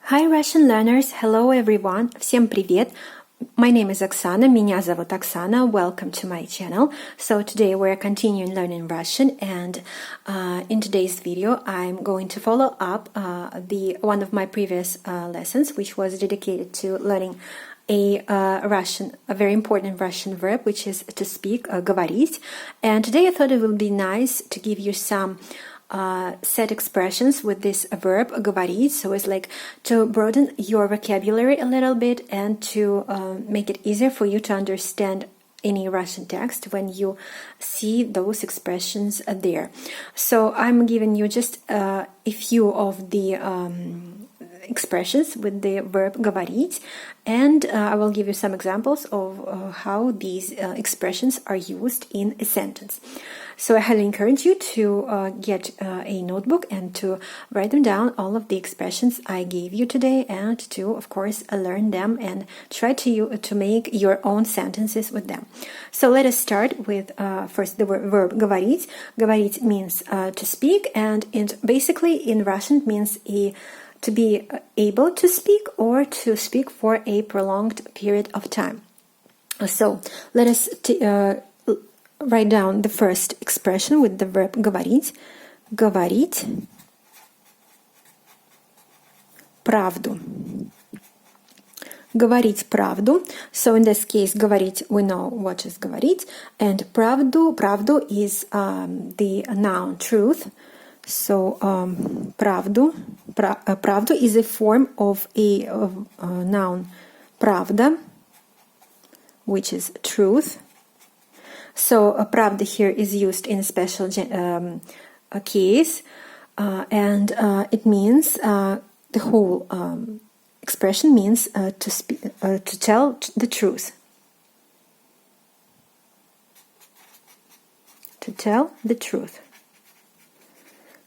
Hi Russian learners, hello everyone, всем привет. My name is Oksana, меня зовут Oksana, welcome to my channel. So today we're continuing learning Russian and in today's video I'm going to follow up one of my previous lessons, which was dedicated to learning a very important Russian verb, which is to speak, говорить. And today I thought it would be nice to give you some set expressions with this verb говорить, so it's like to broaden your vocabulary a little bit and to make it easier for you to understand any Russian text when you see those expressions there. So I'm giving you just a few of the expressions with the verb говорить, and I will give you some examples of how these expressions are used in a sentence. So I highly encourage you to get a notebook and to write them down, all of the expressions I gave you today, and to, of course, learn them and try to make your own sentences with them. So let us start with first the verb говорить. Говорить means to speak, and basically in Russian it means to be able to speak or to speak for a prolonged period of time. So let us write down the first expression with the verb говорить. Говорить правду. Говорить правду. So in this case, говорить, we know what is говорить, and правду is the noun truth. So правду is a form of a noun правда, which is truth. So правда here is used in a special case, and it means the whole expression means to tell the truth. To tell the truth.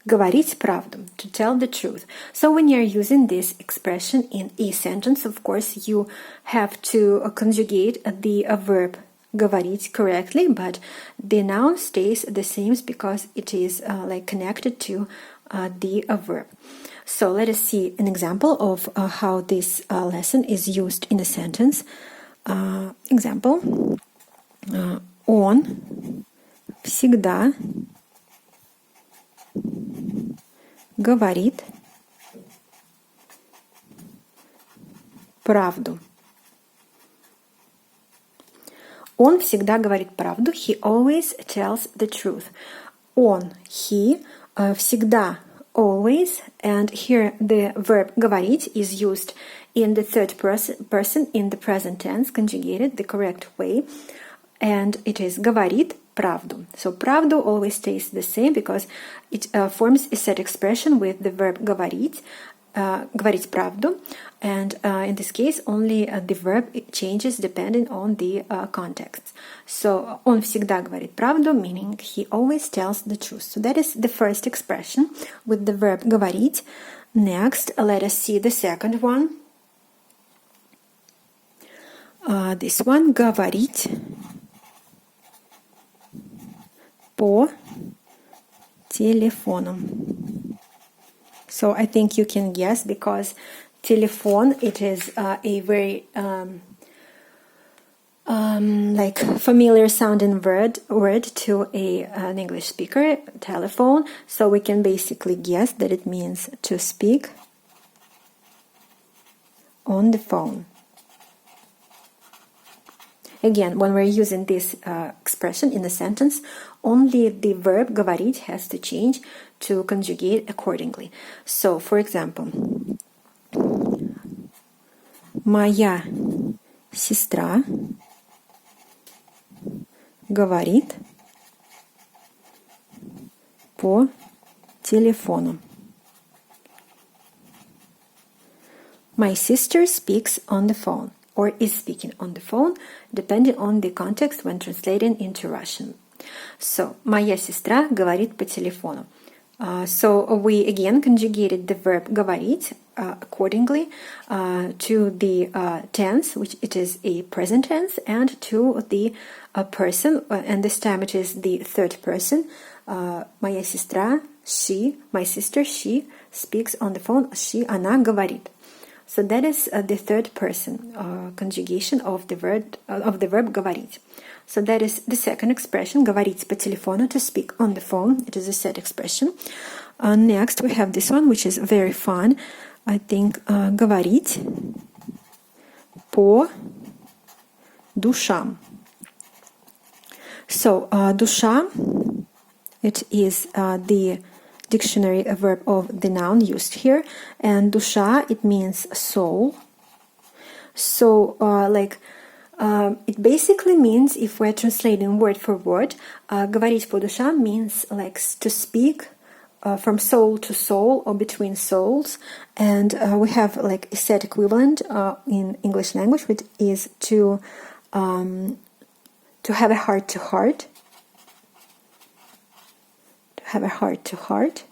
Говорить правду, to tell the truth. So when you're using this expression in a sentence, of course, you have to conjugate the verb говорить correctly, but the noun stays the same because it is connected to the verb. So let us see an example of how this lesson is used in a sentence. Example. Он всегда говорит правду. Он всегда говорит правду. He always tells the truth. Он, he, всегда, always, and here the verb говорить is used in the third person in the present tense, conjugated the correct way, and it is говорит правду. So правду always stays the same because it forms a set expression with the verb говорить, говорить правду, and in this case only the verb changes depending on the context. So он всегда говорит правду, meaning he always tells the truth. So that is the first expression with the verb говорить. Next, let us see the second one. This one, говорить по телефону. So I think you can guess because telephone, it is a very familiar sounding word to an English speaker, telephone. So we can basically guess that it means to speak on the phone. Again, when we're using this expression in a sentence, only the verb говорить has to change to conjugate accordingly. So, for example, моя сестра говорит по телефону. My sister speaks on the phone, or is speaking on the phone, depending on the context when translating into Russian. So, моя сестра говорит по телефону. So we again conjugated the verb говорить accordingly to the tense, which it is a present tense, and to the person, and this time it is the third person. Моя сестра, she, my sister, she speaks on the phone, она говорит. So that is the third person conjugation of the verb говорить. So that is the second expression, говорить по телефону, to speak on the phone. It is a set expression. Next we have this one, which is very fun. I think говорить по душам. So душа, it is the dictionary verb of the noun used here, and душа, it means soul. So it basically means, if we're translating word for word, говорить по душам means like to speak from soul to soul or between souls, and we have like a set equivalent in English language, which is to have a heart to heart. Have a heart to heart.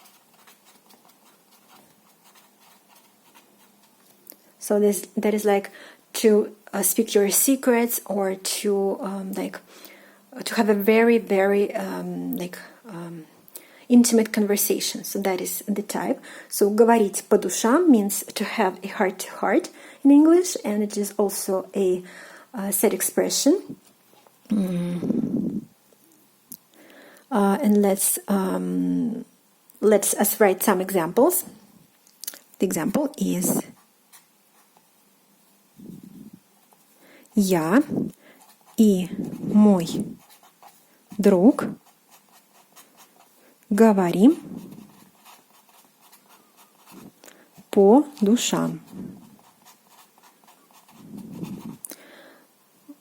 So that is like to speak your secrets, or to to have a very, very intimate conversation. So that is the type. So говорить по душам means to have a heart to heart in English, and it is also a set expression. And let's us write some examples. The example is я и мой друг говорим по душам.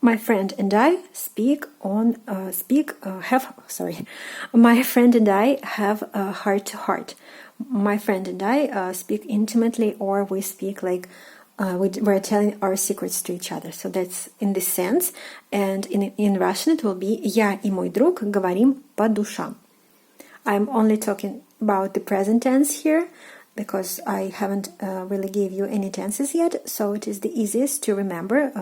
My friend and I My friend and I have a heart to heart. My friend and I speak intimately, or we speak like we're telling our secrets to each other. So that's in this sense. And in Russian it will be я и мой друг говорим по душам. I'm only talking about the present tense here, because I haven't really gave you any tenses yet. So it is the easiest to remember,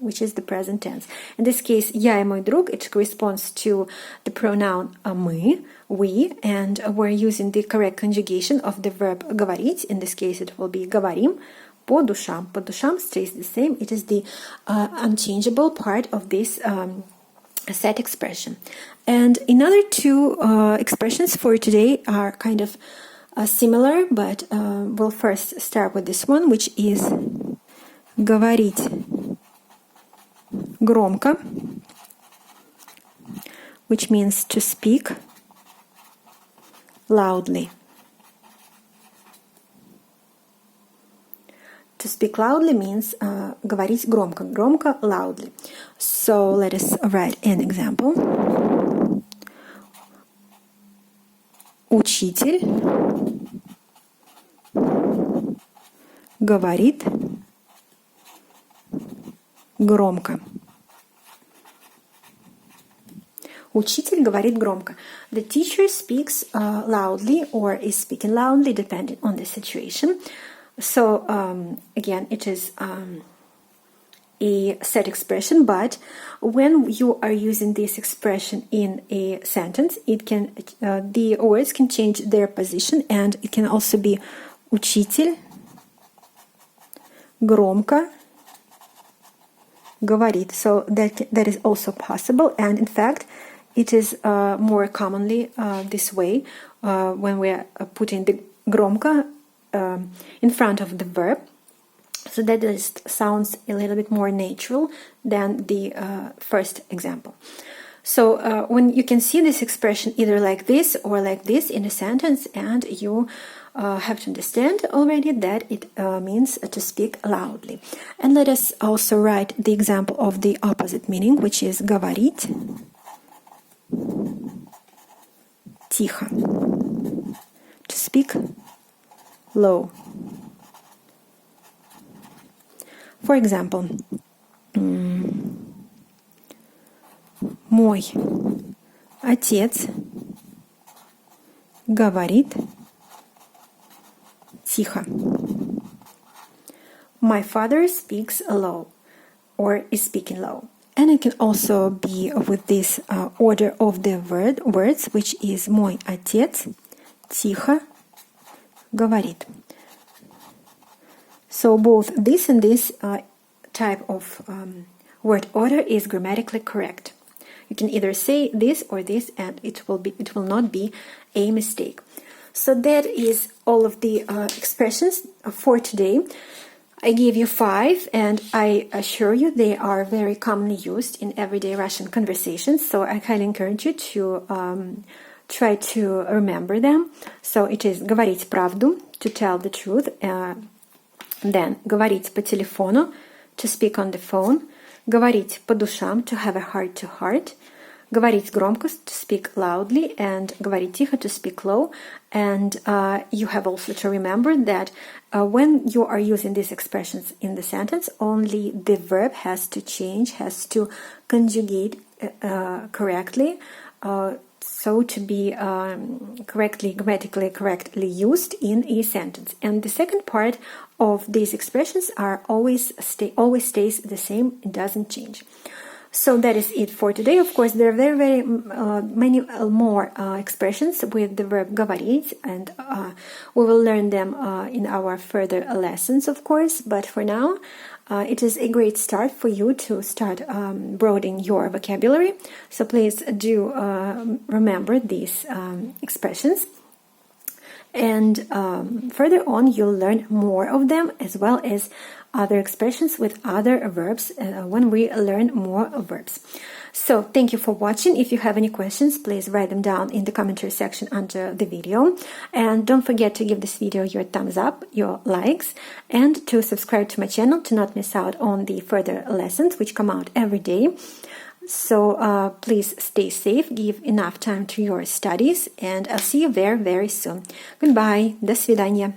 which is the present tense. In this case, я и мой друг, it corresponds to the pronoun мы, we, and we're using the correct conjugation of the verb говорить. In this case, it will be говорим по душам. По душам stays the same. It is the unchangeable part of this set expression. And another two expressions for today are kind of similar, but we'll first start with this one, which is говорить громко, which means to speak loudly. To speak loudly means говорить громко, громко, loudly. So let us write an example. Учитель говорит громко. Учитель говорит громко. The teacher speaks loudly, or is speaking loudly, depending on the situation. So again, it is a set expression, but when you are using this expression in a sentence, it can the words can change their position, and it can also be учитель громко говорит. So that is also possible, and in fact, it is more commonly this way when we are putting the громко in front of the verb. So that just sounds a little bit more natural than the first example. So when you can see this expression either like this or like this in a sentence, and you have to understand already that it means to speak loudly. And let us also write the example of the opposite meaning, which is говорить тихо, to speak low. For example, мой отец говорит тихо. My father speaks low, or is speaking low. And it can also be with this order of the words, which is мой отец тихо говорит. So both this and this type of word order is grammatically correct. You can either say this or this, and it will not be a mistake. So that is all of the expressions for today. I gave you 5, and I assure you they are very commonly used in everyday Russian conversations, so I highly encourage you to try to remember them. So it is говорить правду, to tell the truth, then говорить по телефону, to speak on the phone, говорить по душам, to have a heart-to-heart, говорить громко, to speak loudly, and говорить тихо, to speak low. And you have also to remember that when you are using these expressions in the sentence, only the verb has to change, has to conjugate correctly, so to be grammatically correctly used in a sentence. And the second part of these expressions are always stays the same, it doesn't change. So that is it for today. Of course, there are very many more expressions with the verb говорить, and we will learn them in our further lessons, of course. But for now, it is a great start for you to start broadening your vocabulary. So please do remember these expressions. And further on, you'll learn more of them, as well as other expressions with other verbs when we learn more verbs. So thank you for watching. If you have any questions, please write them down in the commentary section under the video. And don't forget to give this video your thumbs up, your likes, and to subscribe to my channel to not miss out on the further lessons which come out every day. So please stay safe, give enough time to your studies, and I'll see you very soon. Goodbye, до свидания.